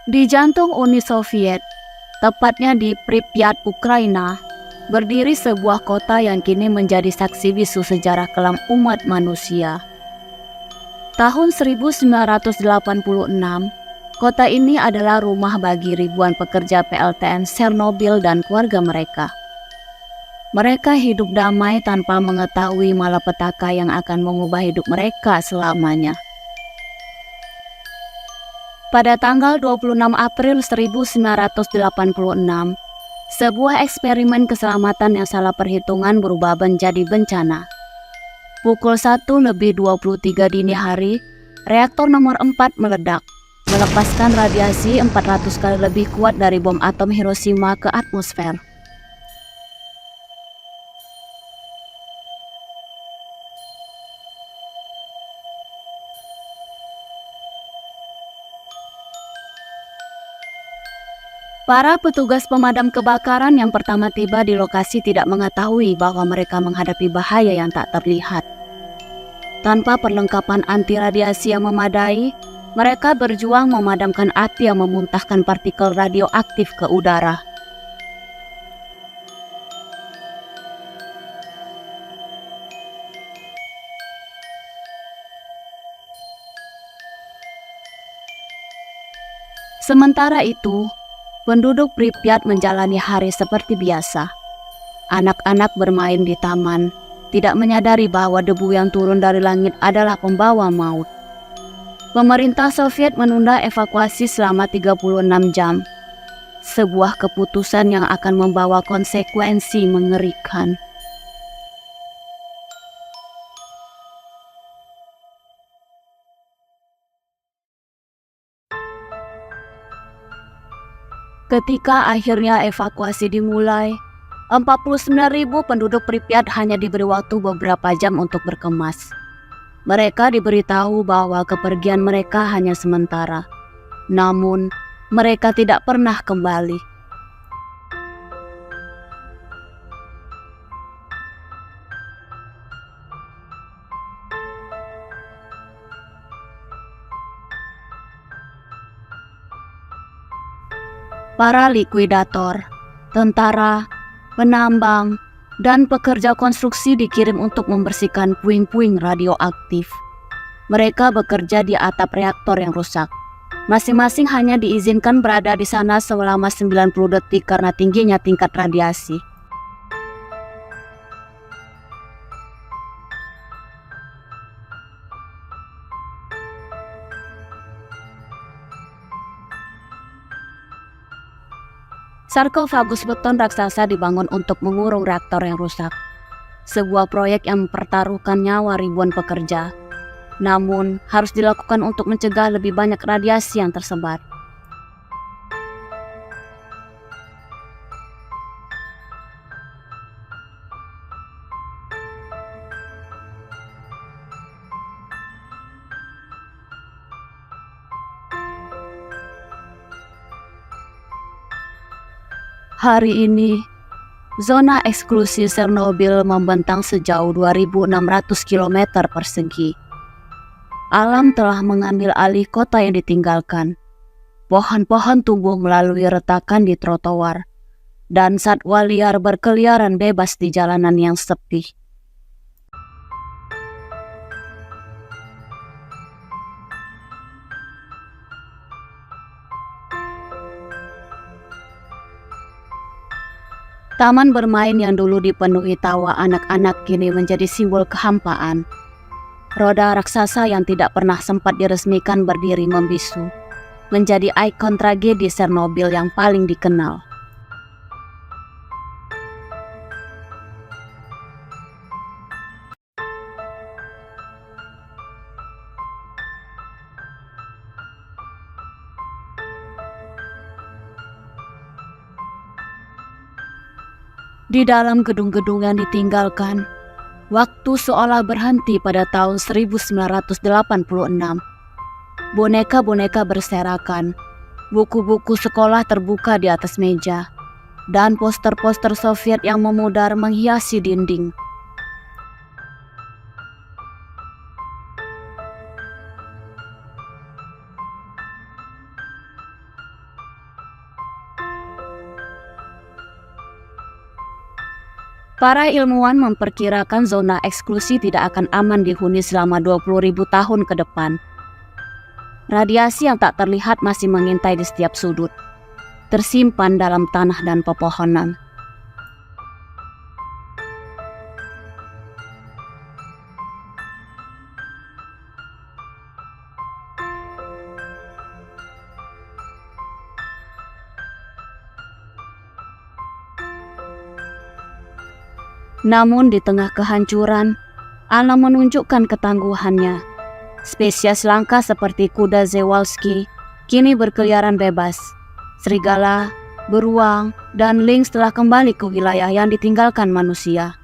Di jantung Uni Soviet, tepatnya di Pripyat, Ukraina, berdiri sebuah kota yang kini menjadi saksi bisu sejarah kelam umat manusia. Tahun 1986, kota ini adalah rumah bagi ribuan pekerja PLTN Chernobyl dan keluarga mereka. Mereka hidup damai tanpa mengetahui malapetaka yang akan mengubah hidup mereka selamanya. Pada tanggal 26 April 1986, sebuah eksperimen keselamatan yang salah perhitungan berubah menjadi bencana. Pukul 1:23 dini hari, reaktor nomor 4 meledak, melepaskan radiasi 400 kali lebih kuat dari bom atom Hiroshima ke atmosfer. Para petugas pemadam kebakaran yang pertama tiba di lokasi tidak mengetahui bahwa mereka menghadapi bahaya yang tak terlihat. Tanpa perlengkapan anti radiasi yang memadai, mereka berjuang memadamkan api yang memuntahkan partikel radioaktif ke udara. Sementara itu, penduduk Pripyat menjalani hari seperti biasa. Anak-anak bermain di taman, tidak menyadari bahwa debu yang turun dari langit adalah pembawa maut. Pemerintah Soviet menunda evakuasi selama 36 jam. Sebuah keputusan yang akan membawa konsekuensi mengerikan. Ketika akhirnya evakuasi dimulai, 49.000 penduduk Pripyat hanya diberi waktu beberapa jam untuk berkemas. Mereka diberitahu bahwa kepergian mereka hanya sementara. Namun, mereka tidak pernah kembali. Para likuidator, tentara, penambang, dan pekerja konstruksi dikirim untuk membersihkan puing-puing radioaktif. Mereka bekerja di atap reaktor yang rusak. Masing-masing hanya diizinkan berada di sana selama 90 detik karena tingginya tingkat radiasi. Sarkofagus beton raksasa dibangun untuk mengurung reaktor yang rusak. Sebuah proyek yang mempertaruhkan nyawa ribuan pekerja. Namun, harus dilakukan untuk mencegah lebih banyak radiasi yang tersebar. Hari ini, zona eksklusi Chernobyl membentang sejauh 2.600 km persegi. Alam telah mengambil alih kota yang ditinggalkan. Pohon-pohon tumbuh melalui retakan di trotoar, dan satwa liar berkeliaran bebas di jalanan yang sepi. Taman bermain yang dulu dipenuhi tawa anak-anak kini menjadi simbol kehampaan. Roda raksasa yang tidak pernah sempat diresmikan berdiri membisu, menjadi ikon tragedi Chernobyl yang paling dikenal. Di dalam gedung-gedung yang ditinggalkan, waktu seolah berhenti pada tahun 1986. Boneka-boneka berserakan, buku-buku sekolah terbuka di atas meja, dan poster-poster Soviet yang memudar menghiasi dinding. Para ilmuwan memperkirakan zona eksklusi tidak akan aman dihuni selama 20.000 tahun ke depan. Radiasi yang tak terlihat masih mengintai di setiap sudut, tersimpan dalam tanah dan pepohonan. Namun di tengah kehancuran, alam menunjukkan ketangguhannya. Spesies langka seperti kuda Przewalski kini berkeliaran bebas. Serigala, beruang, dan lynx telah kembali ke wilayah yang ditinggalkan manusia.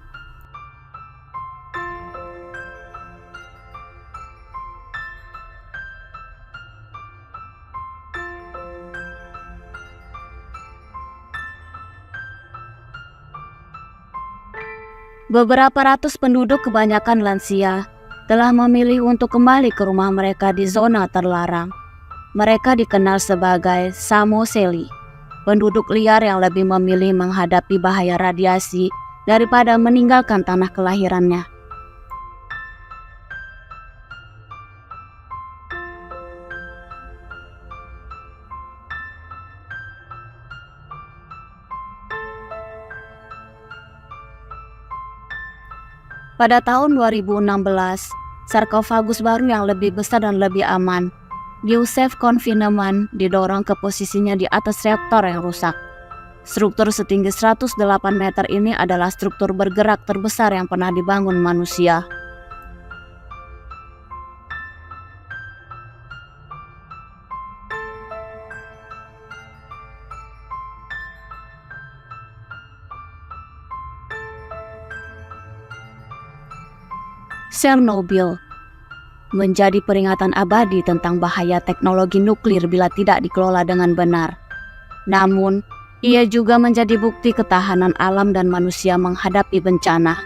Beberapa ratus penduduk, kebanyakan lansia, telah memilih untuk kembali ke rumah mereka di zona terlarang. Mereka dikenal sebagai Samozeli, penduduk liar yang lebih memilih menghadapi bahaya radiasi daripada meninggalkan tanah kelahirannya. Pada tahun 2016, sarkofagus baru yang lebih besar dan lebih aman, Yusef Confinement, didorong ke posisinya di atas reaktor yang rusak. Struktur setinggi 108 meter ini adalah struktur bergerak terbesar yang pernah dibangun manusia. Chernobyl menjadi peringatan abadi tentang bahaya teknologi nuklir bila tidak dikelola dengan benar. Namun, ia juga menjadi bukti ketahanan alam dan manusia menghadapi bencana.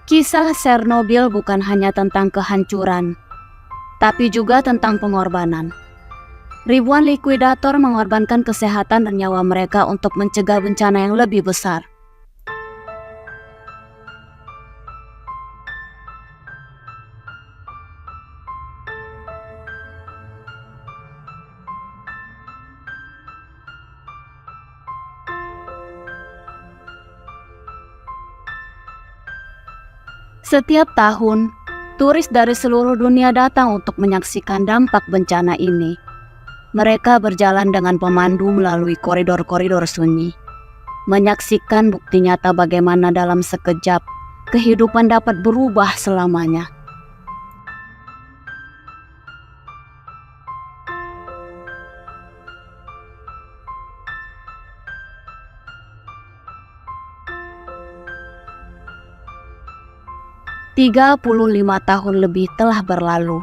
Kisah Chernobyl bukan hanya tentang kehancuran, tapi juga tentang pengorbanan. Ribuan likuidator mengorbankan kesehatan dan nyawa mereka untuk mencegah bencana yang lebih besar. Setiap tahun, turis dari seluruh dunia datang untuk menyaksikan dampak bencana ini. Mereka berjalan dengan pemandu melalui koridor-koridor sunyi, menyaksikan bukti nyata bagaimana dalam sekejap kehidupan dapat berubah selamanya. Tiga 35 tahun lebih telah berlalu,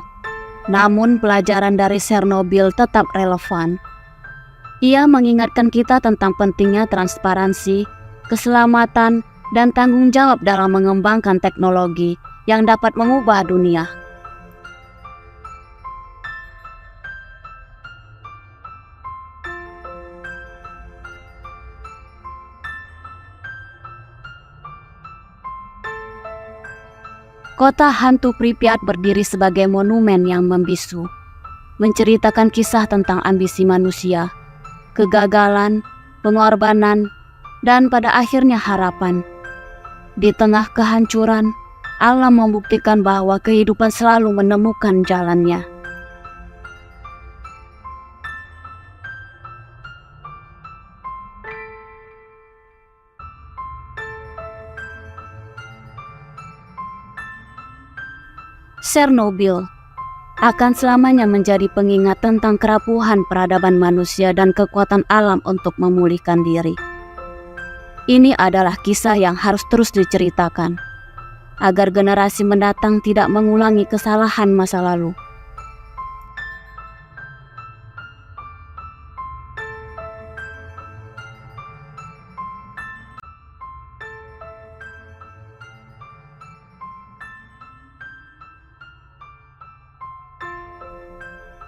namun pelajaran dari Chernobyl tetap relevan. Ia mengingatkan kita tentang pentingnya transparansi, keselamatan, dan tanggung jawab dalam mengembangkan teknologi yang dapat mengubah dunia. Kota hantu Pripyat berdiri sebagai monumen yang membisu, menceritakan kisah tentang ambisi manusia, kegagalan, pengorbanan, dan pada akhirnya harapan. Di tengah kehancuran, alam membuktikan bahwa kehidupan selalu menemukan jalannya. Chernobyl akan selamanya menjadi pengingat tentang kerapuhan peradaban manusia dan kekuatan alam untuk memulihkan diri. Ini adalah kisah yang harus terus diceritakan, agar generasi mendatang tidak mengulangi kesalahan masa lalu.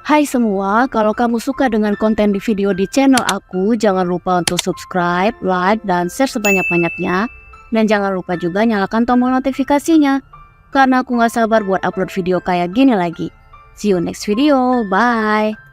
Hai semua, kalau kamu suka dengan konten di video di channel aku, jangan lupa untuk subscribe, like, dan share sebanyak-banyaknya. Dan jangan lupa juga nyalakan tombol notifikasinya, karena aku gak sabar buat upload video kayak gini lagi. See you next video, bye!